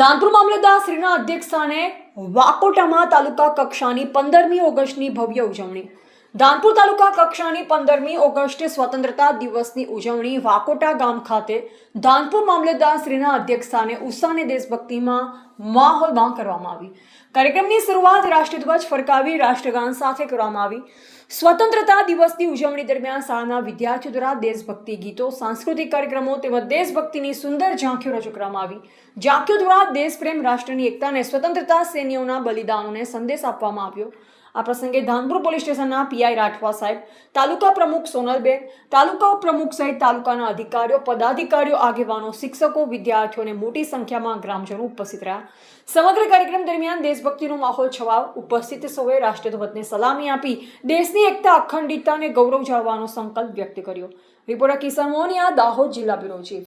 ધાનપુર મામલતદાર શ્રીના અધ્યક્ષસ્થાને વાકોટામાં તાલુકા કક્ષાની 15મી ઓગસ્ટની ભવ્ય ઉજવણી. ધાનપુર તાલુકા કક્ષાની 15મી ઓગસ્ટે સ્વતંત્રતા દિવસની ઉજવણી વાકોટા ગામ ખાતે ધાનપુર મામલતદાર શ્રીના અધ્યક્ષસ્થાને ઉત્સાહ અને દેશભક્તિમાં માહોલમાં કરવામાં આવી. કાર્યક્રમની શરૂઆત રાષ્ટ્રધ્વજ ફરકાવી રાષ્ટ્રગાન સાથે કરવામાં આવી. સ્વતંત્રતા દિવસની ઉજવણી દરમિયાન શાળાના વિદ્યાર્થીઓ દ્વારા દેશભક્તિ ગીતો, સાંસ્કૃતિક કાર્યક્રમો તેમજ દેશભક્તિની સુંદર ઝાંખીઓ રજૂ કરવામાં આવી. ઝાંખીઓ દ્વારા દેશપ્રેમ, રાષ્ટ્રની એકતા અને સ્વતંત્રતા સેનાનીઓના બલિદાનોને સંદેશ આપવામાં આવ્યો. આ પ્રસંગે ધાનપુર પોલીસ સ્ટેશનના પીઆઈ રાઠવા સાહેબ, તાલુકા પ્રમુખ સોનલબેન, તાલુકા પ્રમુખ સહિત તાલુકાના અધિકારીઓ, પદાધિકારીઓ, આગેવાનો, શિક્ષકો, વિદ્યાર્થીઓ અને મોટી સંખ્યામાં ગ્રામજનો ઉપસ્થિત રહ્યા. સમગ્ર કાર્યક્રમ દરમિયાન દેશભક્તિનો માહોલ છવાયો. ઉપસ્થિત સૌએ રાષ્ટ્રધ્વજને સલામી આપી દેશની એકતા, અખંડિતતા અને ગૌરવ જાળવવાનો સંકલ્પ વ્યક્ત કર્યો. રિપોર્ટર કિશન મોનિયા, દાહોદ જિલ્લા બ્યુરો ચીફ.